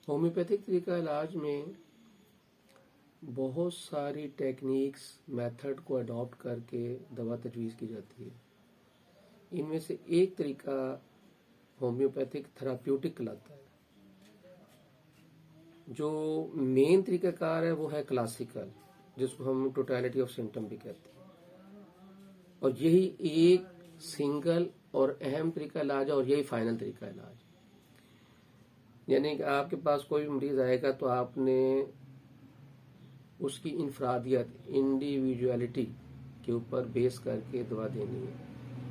Homeopathic طریقہ علاج میں بہت ساری ٹیکنیکس میتھڈ کو اڈاپٹ کر کے دوا تجویز کی جاتی ہے۔ ان میں سے ایک طریقہ ہومیوپیتھک تھراپیوٹک کہلاتا ہے۔ جو مین طریقہ کار ہے وہ ہے کلاسیکل، جس کو ہم ٹوٹیلٹی آف سمٹم بھی کہتے ہیں، اور یہی ایک سنگل اور اہم طریقہ علاج ہے، اور یہی فائنل طریقہ علاج ہے۔ یعنی کہ آپ کے پاس کوئی مریض آئے گا تو آپ نے اس کی انفرادیت انڈیویجویلٹی کے اوپر بیس کر کے دوا دینی ہے۔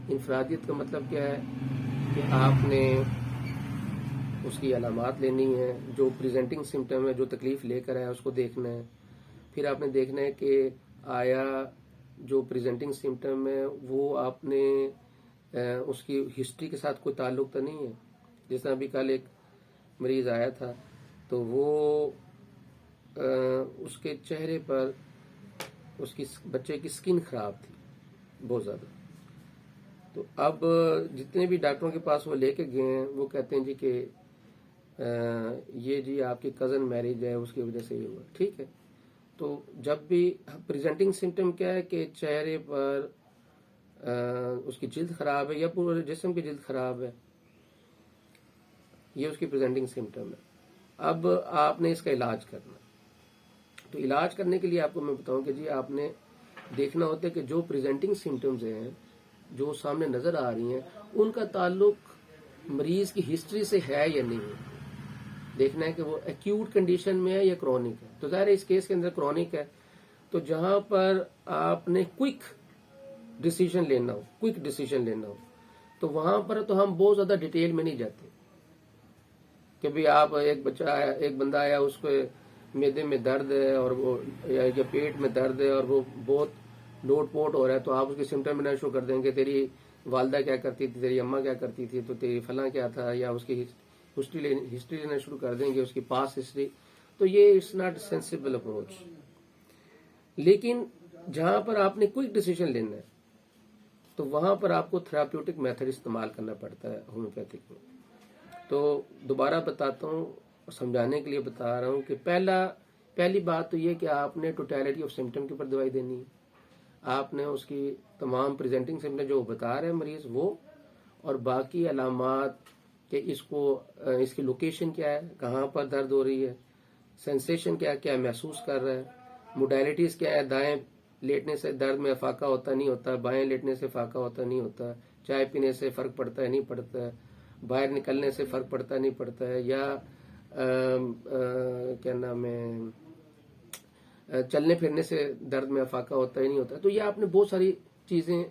انفرادیت کا مطلب کیا ہے کہ آپ نے اس کی علامات لینی ہے، جو پریزنٹنگ سمٹم ہے، جو تکلیف لے کر آیا اس کو دیکھنا ہے۔ پھر آپ نے دیکھنا ہے کہ آیا جو پریزنٹنگ سمٹم ہے وہ آپ نے اس کی ہسٹری کے ساتھ کوئی تعلق تو نہیں ہے۔ جس طرح ابھی کل ایک مریض آیا تھا تو وہ اس کے چہرے پر اس کی بچے کی سکن خراب تھی بہت زیادہ۔ تو اب جتنے بھی ڈاکٹروں کے پاس وہ لے کے گئے ہیں وہ کہتے ہیں جی کہ یہ جی آپ کی کزن میرج ہے، اس کی وجہ سے یہ ہوا۔ ٹھیک ہے، تو جب بھی پریزنٹنگ سمٹم کیا ہے کہ چہرے پر اس کی جلد خراب ہے یا پورے جسم کی جلد خراب ہے، یہ اس کی پریزنٹنگ سمٹم ہے۔ اب آپ نے اس کا علاج کرنا، تو علاج کرنے کے لیے آپ کو میں بتاؤں کہ جی آپ نے دیکھنا ہوتا ہے کہ جو پریزنٹنگ سمٹمز ہیں جو سامنے نظر آ رہی ہیں ان کا تعلق مریض کی ہسٹری سے ہے یا نہیں ہے۔ دیکھنا ہے کہ وہ ایکیوٹ کنڈیشن میں ہے یا کرونک ہے۔ تو ظاہر ہے اس کیس کے اندر کرونک ہے، تو جہاں پر آپ نے کوئک ڈیسیژن لینا ہو تو وہاں پر تو ہم بہت زیادہ ڈیٹیل میں نہیں جاتے کہ بھی آپ ایک بندہ آیا اس کو معدے میں درد ہے اور وہ یا پیٹ میں درد ہے اور وہ بہت لوٹ پوٹ ہو رہا ہے، تو آپ اس کے سمٹم بنا شروع کر دیں گے تیری والدہ کیا کرتی تھی، تیری اماں کیا کرتی تھی، تو تیری فلاں کیا تھا، یا اس کی ہسٹری لینا شروع کر دیں گے، اس کی پاس ہسٹری۔ تو یہ اٹس ناٹ سینسیبل اپروچ۔ لیکن جہاں پر آپ نے کوئک ڈیسیژن لینا ہے تو وہاں پر آپ کو تھراپیوٹک میتھڈ استعمال کرنا پڑتا ہے ہومیوپیتھک میں۔ تو دوبارہ بتاتا ہوں، سمجھانے کے لیے بتا رہا ہوں کہ پہلی بات تو یہ کہ آپ نے ٹوٹیلٹی آف سمٹم کے اوپر دوائی دینی ہے۔ آپ نے اس کی تمام پریزنٹنگ سمٹم جو بتا رہے ہیں مریض وہ، اور باقی علامات کہ اس کی لوکیشن کیا ہے، کہاں پر درد ہو رہی ہے، سینسیشن کیا محسوس کر رہا ہے، موڈیلٹیز کیا ہے، دائیں لیٹنے سے درد میں افاقہ ہوتا نہیں ہوتا، بائیں لیٹنے سے افاقہ ہوتا نہیں ہوتا، چائے پینے سے فرق پڑتا ہے نہیں پڑتا ہے، باہر نکلنے سے فرق پڑتا نہیں پڑتا ہے، یا کیا نام ہے چلنے پھرنے سے درد میں افاقہ ہوتا ہے نہیں ہوتا ہے۔ تو یہ آپ نے بہت ساری چیزیں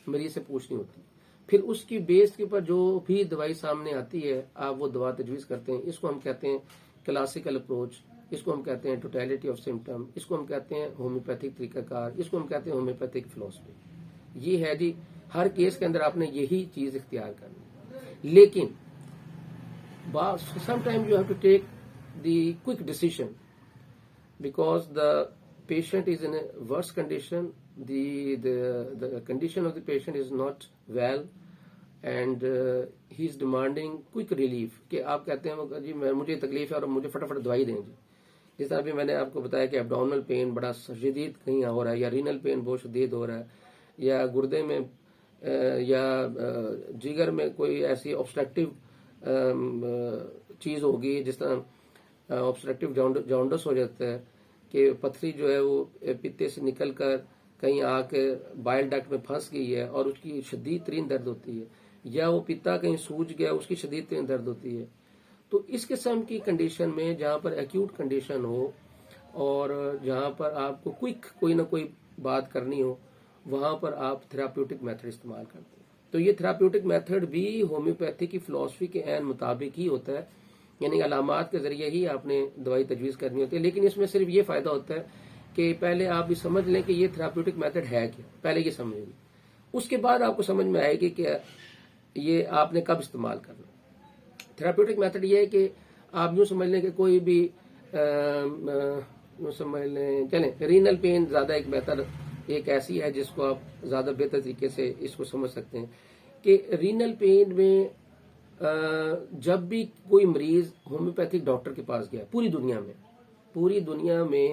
مریض سے پوچھنی ہوتی ہیں۔ پھر اس کی بیس کے اوپر جو بھی دوائی سامنے آتی ہے آپ وہ دوا تجویز کرتے ہیں۔ اس کو ہم کہتے ہیں کلاسیکل اپروچ، اس کو ہم کہتے ہیں ٹوٹیلٹی آف سمٹم، اس کو ہم کہتے ہیں ہومیوپیتھک طریقہ کار، اس کو ہم کہتے ہیں ہومیوپیتھک فلسفی۔ یہ ہے جی، ہر کیس کے اندر آپ نے یہی چیز اختیار کرنی۔ لیکن sometimes you have to take the quick decision because the patient is in a worse condition, the condition of the patient is not well and he is demanding quick relief کہ آپ کہتے ہیں جی مجھے تکلیف ہے اور مجھے فٹافٹ دوائی دیں جی۔ جس طرح بھی میں نے آپ کو بتایا کہ ایبڈومنل پین بڑا شدید کہیں ہو رہا ہے، یا رینل پین بہت شدید ہو رہا ہے، یا گردے میں یا جگر میں کوئی ایسی آبسٹرکٹیو چیز ہوگی، جس طرح آبسٹرکٹیو جانڈس ہو جاتا ہے کہ پتھری جو ہے وہ پتے سے نکل کر کہیں آ کے بائل ڈکٹ میں پھنس گئی ہے اور اس کی شدید ترین درد ہوتی ہے، یا وہ پتا کہیں سوج گیا اس کی شدید ترین درد ہوتی ہے۔ تو اس قسم کی کنڈیشن میں جہاں پر ایکیوٹ کنڈیشن ہو اور جہاں پر آپ کو کوئک کوئی نہ کوئی بات کرنی ہو، وہاں پر آپ تھراپیوٹک میتھڈ استعمال کرتے ہیں۔ تو یہ تھراپیوٹک میتھڈ بھی ہومیوپیتھی کی فلسفی کے عین مطابق ہی ہوتا ہے، یعنی علامات کے ذریعے ہی آپ نے دوائی تجویز کرنی ہوتی ہے۔ لیکن اس میں صرف یہ فائدہ ہوتا ہے کہ پہلے آپ یہ سمجھ لیں کہ یہ تھراپیوٹک میتھڈ ہے کیا، پہلے یہ سمجھ لیں، اس کے بعد آپ کو سمجھ میں آئے گی کہ یہ آپ نے کب استعمال کرنا۔ تھراپیوٹک میتھڈ یہ ہے کہ آپ یوں سمجھ لیں کہ کوئی بھی یوں سمجھ لیں، چلیں رینل پین زیادہ ایک ایسی ہے جس کو آپ زیادہ بہتر طریقے سے اس کو سمجھ سکتے ہیں کہ رینل پین میں جب بھی کوئی مریض ہومیوپیتھک ڈاکٹر کے پاس گیا پوری دنیا میں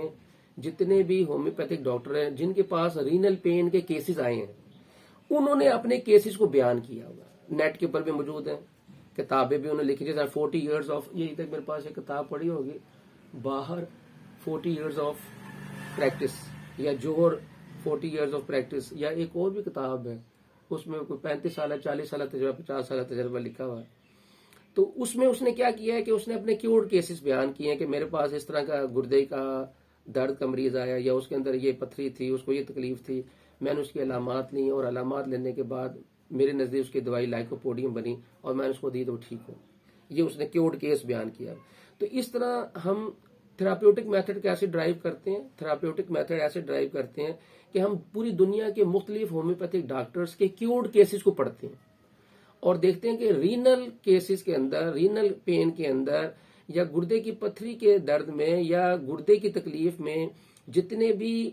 جتنے بھی ہومیوپیتھک ڈاکٹر ہیں جن کے پاس رینل پین کے کیسز آئے ہیں انہوں نے اپنے کیسز کو بیان کیا ہوا، نیٹ کے اوپر بھی موجود ہیں، کتابیں بھی انہوں نے لکھی، جیسے 40 ایئرز آف، یہی تک میرے پاس ایک کتاب پڑھی ہوگی باہر 40 ایئرز آف پریکٹس یا جوہر 40 ایئرز آف پریکٹس، یا ایک اور بھی کتاب ہے اس میں کوئی 35 سالہ 40 سالہ تجربہ 50 سالہ تجربہ لکھا ہوا ہے. تو اس میں اس نے کیا کیا ہے کہ اس نے اپنے کیورڈ کیسز بیان کیے ہیں کہ میرے پاس اس طرح کا گردے کا درد کا مریض آیا، یا اس کے اندر یہ پتھری تھی، اس کو یہ تکلیف تھی، میں نے اس کی علامات لی اور علامات لینے کے بعد میرے نزدیک اس کی دوائی لائکوپوڈیم بنی اور میں نے اس کو دی تو ٹھیک ہو. یہ اس نے کیورڈ کیس بیان کیا. تو اس طرح ہم تھراپیوٹک میتھڈ کیسے ڈرائیو کرتے ہیں؟ تھراپیوٹک میتھڈ ایسے ڈرائیو کرتے ہیں کہ ہم پوری دنیا کے مختلف ہومیوپیتھک ڈاکٹرز کے کیورڈ کیسز کو پڑھتے ہیں اور دیکھتے ہیں کہ رینل کیسز کے اندر، رینل پین کے اندر، یا گردے کی پتھری کے درد میں، یا گردے کی تکلیف میں جتنے بھی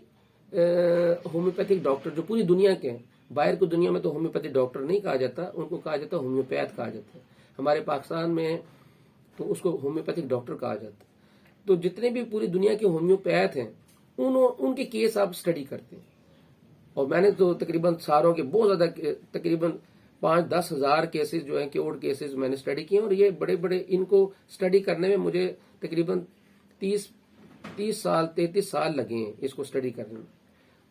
ہومیوپیتھک ڈاکٹر جو پوری دنیا کے ہیں، باہر کی دنیا میں تو ہومیوپیتھک ڈاکٹر نہیں کہا جاتا، ان کو کہا جاتا ہومیوپیتھ کہا جاتا ہے. ہمارے پاکستان میں تو اس کو ہومیوپیتھک ڈاکٹر کہا جاتا ہے. تو جتنے بھی پوری دنیا کے ہومیوپیتھ ہیں ان کے کیس آپ سٹڈی کرتے ہیں. اور میں نے تو تقریباً ساروں کے بہت زیادہ، تقریباً 5-10 ہزار کیسز جو ہیں کیورڈ کیسز میں نے سٹڈی کیے، اور یہ بڑے بڑے، ان کو سٹڈی کرنے میں مجھے تقریباً 30 سال 33 سال لگے ہیں اس کو سٹڈی کرنے میں.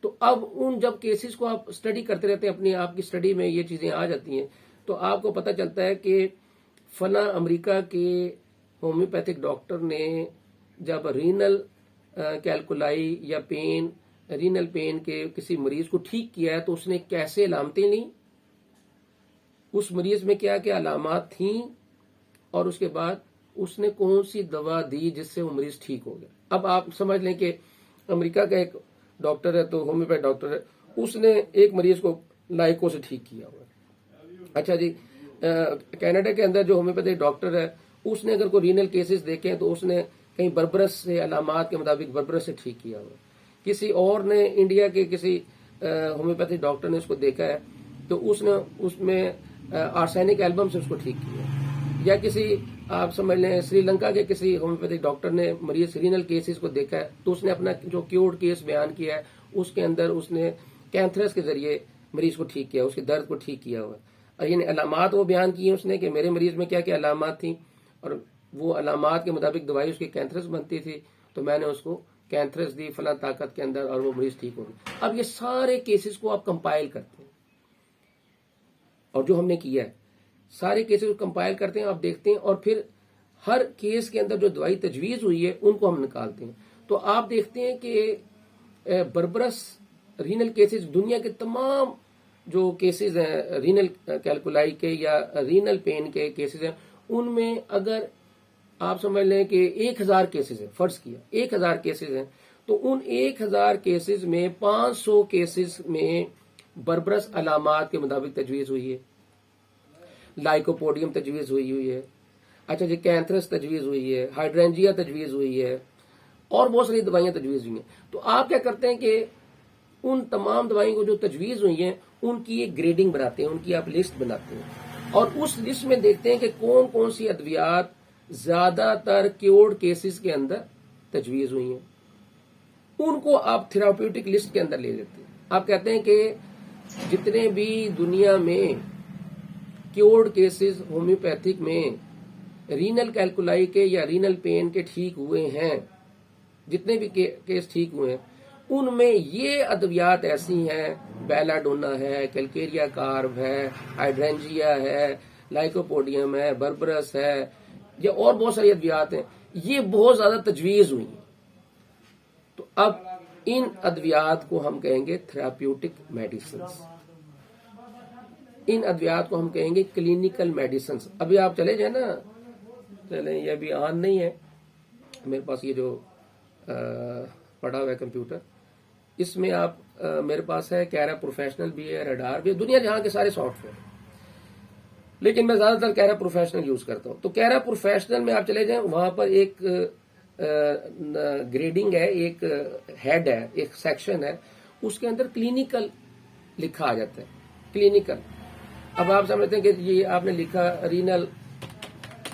تو اب ان جب کیسز کو آپ سٹڈی کرتے رہتے ہیں، اپنی آپ کی سٹڈی میں یہ چیزیں آ جاتی ہیں، تو آپ کو پتہ چلتا ہے کہ فلاں امریکہ کے ہومیوپیتھک ڈاکٹر نے جب رینل کیلکولائی یا پین، رینل پین کے کسی مریض کو ٹھیک کیا ہے تو اس نے کیسے علامتیں لیں، اس مریض میں کیا کیا علامات تھیں، اور اس کے بعد اس نے کون سی دوا دی جس سے وہ مریض ٹھیک ہو گیا. اب آپ سمجھ لیں کہ امریکہ کا ایک ڈاکٹر ہے، تو ہومیوپیتھ ڈاکٹر ہے، اس نے ایک مریض کو لائکو سے ٹھیک کیا ہوا. اچھا جی، کینیڈا کے اندر جو ہومیوپیتھک ڈاکٹر ہے اس نے اگر کوئی رینل کیسز دیکھے تو اس نے کہیں بربرس سے، علامات کے مطابق بربرس سے ٹھیک کیا ہوا. کسی اور نے، انڈیا کے کسی ہومیوپیتھک ڈاکٹر نے اس کو دیکھا ہے تو اس نے اس میں آرسینک ایلبم سے اس کو ٹھیک کیا. یا کسی، آپ سمجھ لیں سری لنکا کے کسی ہومیوپیتھک ڈاکٹر نے مریض رینل کیسز کو دیکھا ہے تو اس نے اپنا جو کیورڈ کیس بیان کیا ہے اس کے اندر اس نے کینتھرس کے ذریعے مریض کو ٹھیک کیا، اس کے درد کو ٹھیک کیا ہوا. اور یعنی علامات وہ بیان کی ہیں اس نے کہ میرے مریض میں کیا کیا علامات تھیں، اور وہ علامات کے مطابق دوائی اس کی کینتھرس بنتی تھی تو میں نے اس کو کینتھرس دی فلاں طاقت کے اندر اور وہ مریض ٹھیک ہو گئی. اب یہ سارے کیسز کو آپ کمپائل کرتے ہیں، اور جو ہم نے کیا ہے سارے کیسز کو کمپائل کرتے ہیں، آپ دیکھتے ہیں، اور پھر ہر کیس کے اندر جو دوائی تجویز ہوئی ہے ان کو ہم نکالتے ہیں. تو آپ دیکھتے ہیں کہ بربرس رینل کیسز، دنیا کے تمام جو کیسز ہیں رینل کیلکولائی کے یا رینل پین کے کیسز ہیں، ان میں اگر آپ سمجھ لیں کہ 1000 کیسز ہیں، فرض کیا 1000 کیسز ہیں، تو ان 1000 کیسز میں 500 کیسز میں بربرس علامات کے مطابق تجویز ہوئی ہے، لائکوپوڈیم تجویز ہوئی ہے، اچھا جی کینتھرس تجویز ہوئی ہے، ہائیڈرینجیا تجویز ہوئی ہے، اور بہت ساری دوائیاں تجویز ہوئی ہیں. تو آپ کیا کرتے ہیں کہ ان تمام دوائیوں کو جو تجویز ہوئی ہیں ان کی ایک گریڈنگ بناتے ہیں، ان کی آپ لسٹ بناتے ہیں، اور اس لسٹ میں دیکھتے ہیں کہ کون کون سی ادویات زیادہ تر کیورڈ کیسز کے اندر تجویز ہوئی ہیں، ان کو آپ تھراپیوٹک لسٹ کے اندر لے لیتے ہیں. آپ کہتے ہیں کہ جتنے بھی دنیا میں کیورڈ کیسز ہومیوپیتھک میں رینل کیلکولائی کے یا رینل پین کے ٹھیک ہوئے ہیں، جتنے بھی کیس ٹھیک ہوئے ہیں ان میں یہ ادویات ایسی ہیں، بیلاڈونا ہے، کیلکیریا کارب ہے، ہائیڈرینجیا ہے، لائکوپوڈیم ہے، بربرس ہے، یا اور بہت ساری ادویات ہیں، یہ بہت زیادہ تجویز ہوئی ہیں. تو اب ان ادویات کو ہم کہیں گے تھراپیوٹک میڈیسنز، ان ادویات کو ہم کہیں گے کلینکل میڈیسنز. ابھی آپ چلے جائیں نا، چلیں یہ ابھی آن نہیں ہے میرے پاس، یہ جو پڑا ہوا ہے کمپیوٹر، اس میں آپ میرے پاس ہے کیرا پروفیشنل بھی ہے، ریڈار بھی ہے، دنیا جہاں کے سارے سافٹ ویئر، لیکن میں زیادہ تر کیرا پروفیشنل یوز کرتا ہوں. تو کیرا پروفیشنل میں آپ چلے جائیں، وہاں پر ایک گریڈنگ ہے، ایک ہیڈ ہے، ایک سیکشن ہے، اس کے اندر کلینکل لکھا آ جاتا ہے، کلینکل. اب آپ سمجھتے ہیں کہ یہ آپ نے لکھا رینل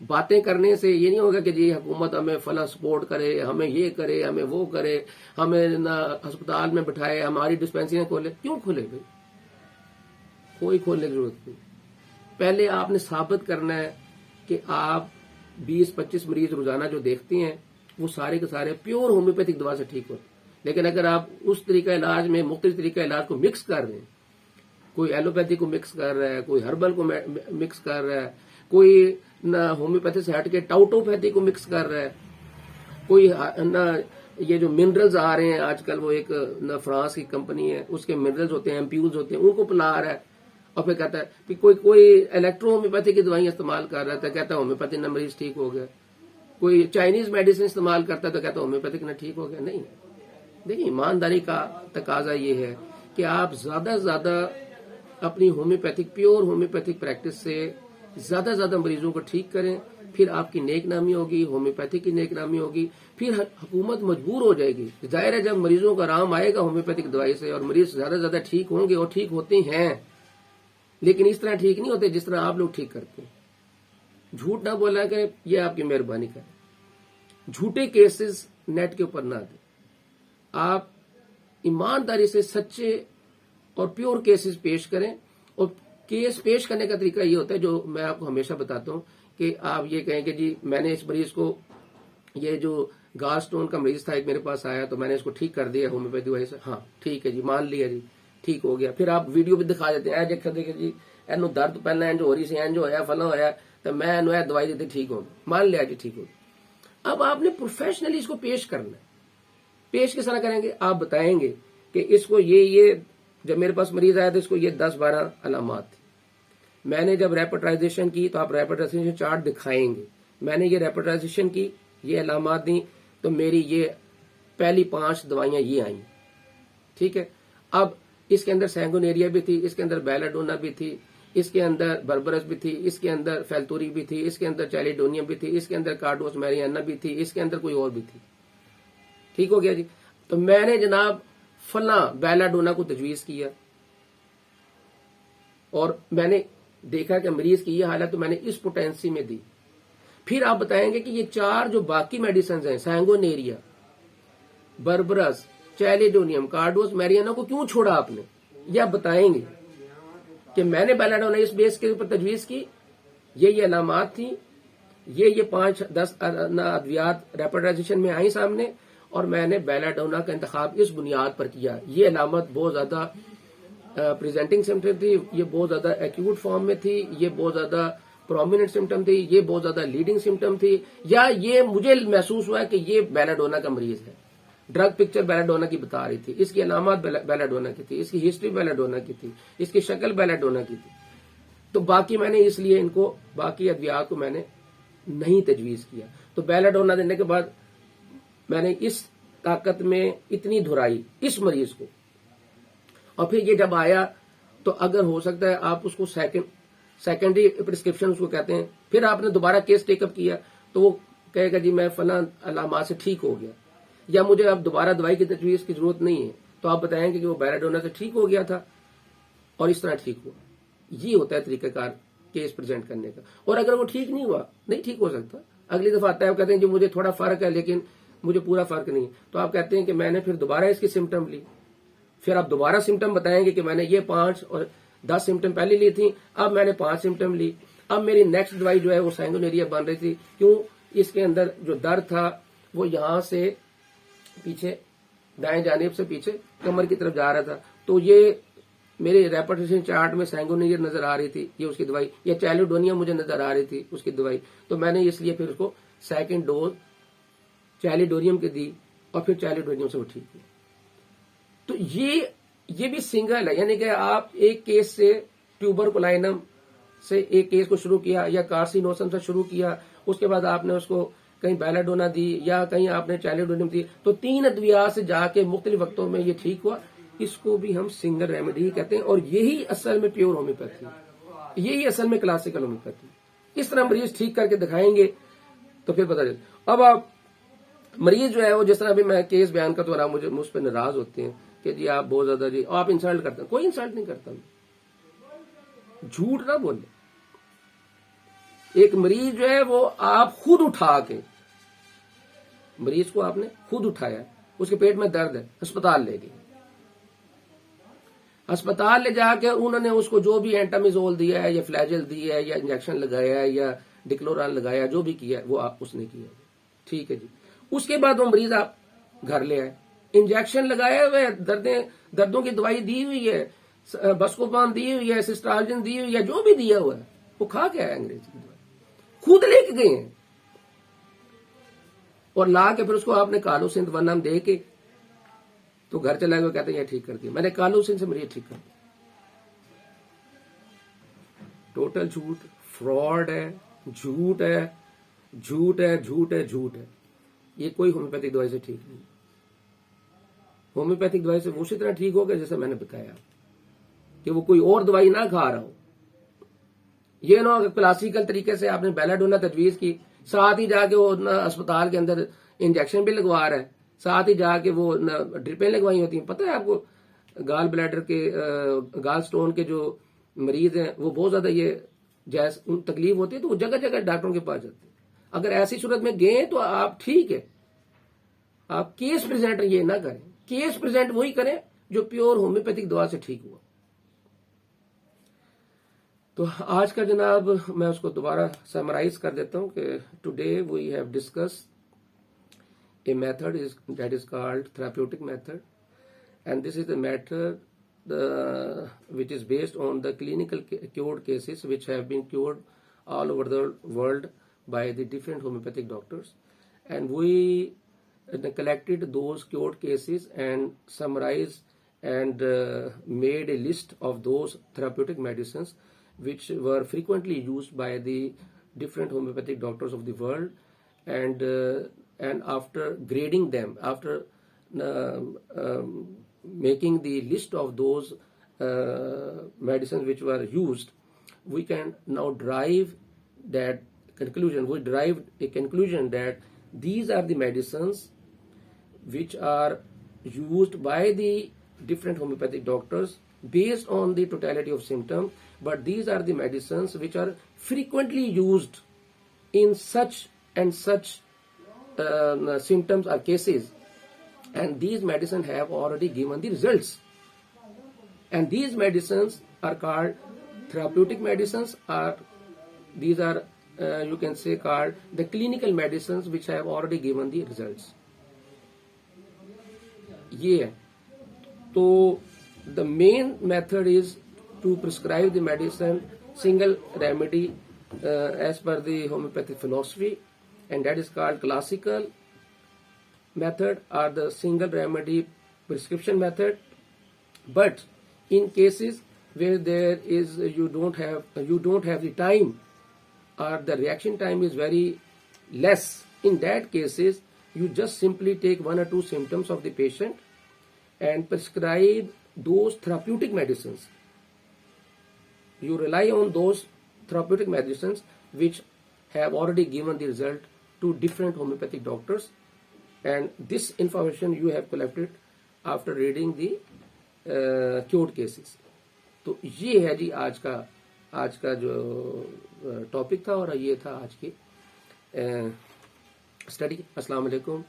باتیں کرنے سے یہ نہیں ہوگا کہ جی حکومت ہمیں فلاں سپورٹ کرے، ہمیں یہ کرے، ہمیں وہ کرے، ہمیں ہسپتال میں بٹھائے، ہماری ڈسپینسریاں کھولے. کیوں کھولے بھائی؟ کوئی کھولنے کی ضرورت نہیں. پہلے آپ نے ثابت کرنا ہے کہ آپ 20-25 مریض روزانہ جو دیکھتے ہیں وہ سارے کے سارے پیور ہومیوپیتھک دوا سے ٹھیک ہوتے ہیں. لیکن اگر آپ اس طریقہ علاج میں مختلف طریقہ علاج کو مکس کر رہے ہیں، کوئی ایلوپیتھی کو مکس کر رہا ہے، کوئی ہربل کو مکس کر رہا ہے، کوئی نہ ہومیوپیتھی سے ہٹ کے ٹاؤٹوپیتھی کو مکس کر رہا ہے، کوئی نہ یہ جو منرلز آ رہے ہیں آج کل، وہ ایک نہ فرانس کی کمپنی ہے، اس کے منرلز ہوتے ہیں، ایمپیولز ہوتے ہیں، ان کو پلا رہا ہے. اور پھر کہتا ہے کہ کوئی الیکٹرو ہومیوپیتھی کی دوائیں استعمال کر رہا ہے، کہتا ہے ہومیوپیتھی نہ مریض ٹھیک ہو گیا. کوئی چائنیز میڈیسن استعمال کرتا ہے تو کہتا ہے ہومیوپیتھک نہ ٹھیک ہو گیا. نہیں. دیکھیں، ایمانداری کا تقاضا یہ ہے کہ آپ زیادہ سے زیادہ اپنی ہومیوپیتھک پیور ہومیوپیتھک پریکٹس سے زیادہ سے زیادہ مریضوں کو ٹھیک کریں. پھر آپ کی نیک نامی ہوگی، ہومیوپیتھی کی نیک نامی ہوگی. پھر حکومت مجبور ہو جائے گی. ظاہر ہے جب مریضوں کا آرام آئے گا ہومیوپیتھک دوائی سے اور مریض زیادہ سے زیادہ ٹھیک ہوں گے، اور ٹھیک ہوتے ہیں، لیکن اس طرح ٹھیک نہیں ہوتے جس طرح آپ لوگ ٹھیک کرتے ہیں. جھوٹ نہ بولا کہ یہ آپ کی مہربانی کریں. جھوٹے کیسز نیٹ کے اوپر نہ دیں. آپ ایمانداری سے سچے اور پیور کیسز پیش کریں. اور کیس پیش کرنے کا طریقہ یہ ہوتا ہے جو میں آپ کو ہمیشہ بتاتا ہوں کہ آپ یہ کہیں کہ جی میں نے اس مریض کو، یہ جو گال سٹون کا مریض تھا ایک میرے پاس آیا تو میں نے اس کو ٹھیک کر دیا ہومیوپیتھی دوائی سے. ہاں ٹھیک ہے جی، مان لیا جی، ٹھیک ہو گیا. پھر آپ ویڈیو بھی دکھا دیتے ہیں، دیکھے جی اینو درد پہلے اینج ہو رہی سی، اینج ہویا فلاں ہویا تو میں اینو دوائی دیتے ٹھیک ہو گیا. مان لیا جی ٹھیک ہو گیا. اب آپ نے پروفیشنلی اس کو پیش کرنا ہے. پیش کس طرح کریں گے؟ آپ بتائیں گے کہ اس کو یہ جب میرے پاس مریض آیا تو اس کو یہ 10-12 علامات تھی. میں نے جب ریپٹائزیشن کی تو آپ ریپٹائزیشن چارٹ دکھائیں گے. میں نے یہ ریپٹائزیشن کی، یہ علامات دی، تو میری یہ پہلی 5 دوائیاں یہ آئیں. ٹھیک ہے. اب اس کے اندر سینگونیریا بھی تھی، اس کے اندر بیلاڈونا بھی تھی، اس کے اندر بربرس بھی تھی، اس کے اندر فیلتوری بھی تھی، اس کے اندر چیلیڈونیم بھی تھی، اس کے اندر کارڈوس میریانا بھی تھی، اس کے اندر کوئی اور بھی تھی. ٹھیک ہو گیا جی. تو میں نے جناب فلاں بیلاڈونا کو تجویز کیا اور میں نے دیکھا کہ مریض کی یہ حالت، تو میں نے اس پوٹینسی میں دی. پھر آپ بتائیں گے کہ یہ 4 جو باقی میڈیسنز ہیں، سینگونیریا، بربرس، چیلیڈونیم، کارڈوس میریانا کو کیوں چھوڑا آپ نے. یہ آپ بتائیں گے کہ میں نے بیلاڈونا اس بیس کے اوپر تجویز کی، یہ علامات تھیں، یہ 5-10 ادویات ریپٹائزیشن میں آئیں سامنے، اور میں نے بیلاڈونا کا انتخاب اس بنیاد پر کیا. یہ علامت بہت زیادہ پریزنٹنگ سمٹم تھی، یہ بہت زیادہ ایکیوٹ فارم میں تھی، یہ بہت زیادہ پرومیننٹ سمٹم تھی، یہ بہت زیادہ لیڈنگ سمٹم تھی، یا یہ مجھے محسوس ہوا کہ یہ بیلاڈونا کا مریض ہے. ڈرگ پکچر بیلاڈونا کی بتا رہی تھی، اس کی علامات بیلاڈونا کی تھی، اس کی ہسٹری بیلاڈونا کی تھی، اس کی شکل بیلاڈونا کی تھی. تو باقی میں نے اس لیے ان کو، باقی ادویات کو میں نے نہیں تجویز کیا. تو بیلاڈونا دینے کے بعد میں نے اس طاقت میں اتنی دھرائی اس مریض کو. اور پھر یہ جب آیا تو اگر ہو سکتا ہے آپ اس کو سیکنڈری پرسکرپشن اس کو کہتے ہیں، پھر آپ نے دوبارہ کیس ٹیک اپ کیا تو وہ کہے گا جی میں فلاں علامات سے ٹھیک ہو گیا، یا مجھے اب دوبارہ دوائی کی تجویز کی ضرورت نہیں ہے. تو آپ بتائیں گے کہ وہ بیلاڈونا سے ٹھیک ہو گیا تھا اور اس طرح ٹھیک ہوا. یہ ہوتا ہے طریقہ کار کیس پریزنٹ کرنے کا. اور اگر وہ ٹھیک نہیں ہوا، نہیں ٹھیک ہو سکتا، اگلی دفعہ آتا ہے وہ کہتے ہیں جو مجھے تھوڑا فرق ہے لیکن مجھے پورا فرق نہیں، تو آپ کہتے ہیں کہ میں نے پھر دوبارہ اس کی سمٹم لی. پھر آپ دوبارہ سمٹم بتائیں گے کہ میں نے یہ 5 اور 10 سمٹم پہلے لی تھی، اب میں نے 5 سمٹم لی. اب میری نیکسٹ دوائی جو ہے وہ سینگونیریا بن رہی تھی. کیوں؟ اس کے اندر جو درد تھا وہ یہاں سے پیچھے، دائیں جانب سے پیچھے کمر کی طرف جا رہا تھا. تو یہ میرے ریپٹیشن چارٹ میں سینگونیریا نظر آ رہی تھی، یہ اس کی دوائی، یا چیلیڈونیم مجھے نظر آ رہی تھی اس کی دوائی. تو میں نے اس لیے پھر اس کو سیکنڈ ڈوز چیلیڈونیم کی دی اور پھر چیلیڈونیم سے وہ ٹھیک ہوئی. تو یہ بھی سنگل ہے، یعنی کہ آپ ایک کیس سے ٹیوبرکلائنم سے ایک کیس کو شروع کیا یا کارسینوسم سے شروع کیا، اس کے بعد آپ نے اس کو کہیں بیلاڈونا دی یا کہیں آپ نے چیلیڈونیم دی، تو 3 ادویات سے جا کے مختلف وقتوں میں یہ ٹھیک ہوا. اس کو بھی ہم سنگل ریمیڈی کہتے ہیں، اور یہی اصل میں پیور ہومیوپیتھی، یہی اصل میں کلاسیکل ہومیوپیتھی. اس طرح مریض ٹھیک کر کے دکھائیں گے تو پھر پتہ چلے. اب آپ مریض جو ہے وہ جس طرح بھی میں کیس بیان کرتا ہوں، آپ مجھ پہ ناراض ہوتے ہیں کہ جی آپ بہت زیادہ جی آپ انسلٹ کرتے ہیں. کوئی انسلٹ نہیں کرتا، جھوٹ نہ بولے. ایک مریض جو ہے وہ آپ خود اٹھا کے، مریض کو آپ نے خود اٹھایا، اس کے پیٹ میں درد ہے، ہسپتال لے گئے، ہسپتال لے جا کے انہوں نے اس کو جو بھی اینٹامیزول دیا ہے یا فلیجل دی ہے یا انجیکشن لگایا ہے یا ڈکلوران لگایا، جو بھی کیا وہ اس نے کیا، ٹھیک ہے جی۔ اس کے بعد وہ مریض آپ گھر لے آئے، انجیکشن لگایا ہوا ہے، دردوں کی دوائی دی ہوئی ہے، بسکوپان دی ہوئی ہے، سسٹالجن دی ہوئی ہے، جو بھی دیا ہوا ہے وہ کھا کے آیا انگریزی کی دوائی، خود لے کے گئے ہیں، اور لا کے پھر اس کو آپ نے کالو سندھ ون نام دے کے تو گھر چلا گیا، کہتے ہیں یہ ٹھیک کر دیا، میں نے کالو سندھ سے مریض ٹھیک کر دیا۔ ٹوٹل جھوٹ، فراڈ ہے، جھوٹ ہے، جھوٹ ہے، جھوٹ ہے، جھوٹ ہے۔ یہ کوئی ہومیوپیتھک دوائی سے ٹھیک نہیں۔ ہومیوپیتھک دوائی سے وہ اسی طرح ٹھیک ہوگا جیسے میں نے بتایا کہ وہ کوئی اور دوائی نہ کھا رہا ہو۔ یہ نہ کہ کلاسیکل طریقے سے آپ نے بیلاڈونا تجویز کی، ساتھ ہی جا کے وہ اسپتال کے اندر انجیکشن بھی لگوا رہا ہے، ساتھ ہی جا کے وہ ڈرپیں لگوائی ہوتی ہیں۔ پتہ ہے آپ کو گال بلیڈر کے گال سٹون کے جو مریض ہیں وہ بہت زیادہ یہ ان تکلیف ہوتی ہے تو وہ جگہ جگہ ڈاکٹروں کے پاس جاتے ہیں۔ اگر ایسی صورت میں گئے تو آپ ٹھیک ہے، آپ کیس پریزنٹ یہ نہ کریں، کیس پریزنٹ وہی کریں جو پیور ہومیوپیتھک دوا سے ٹھیک ہوا۔ تو آج کا جناب میں اس کو دوبارہ سمرائز کر دیتا ہوں کہ today we have discuss a method that is called therapeutic method, and this is the method which is based on the clinical cured cases which have been cured all over the world by the different homeopathic doctors, and we collected those cured cases and summarized and made a list of those therapeutic medicines which were frequently used by the different homeopathic doctors of the world, and after grading them, after making the list of those medicines which were used, we can now derive that conclusion. We derived a conclusion that these are the medicines which are used by the different homeopathic doctors based on the totality of symptom, but these are the medicines which are frequently used in such and such symptoms or cases, and these medicines have already given the results, and these medicines are called therapeutic medicines, or these are you can say called the clinical medicines which have already given the results. Yeah. So the main method is to prescribe the medicine single remedy as per the homeopathic philosophy, and that is called classical method or the single remedy prescription method. But in cases where there is you don't have the time, or the reaction time is very less, in that cases you just simply take one or two symptoms of the patient and prescribe those therapeutic medicines. You rely on those therapeutic medicines which have already given the result to different homeopathic doctors, and this information you have collected after reading the cured cases. تو یہ ہے جی آج کا جو topic تھا، اور یہ تھا آج کی اسٹڈی۔ السلام علیکم۔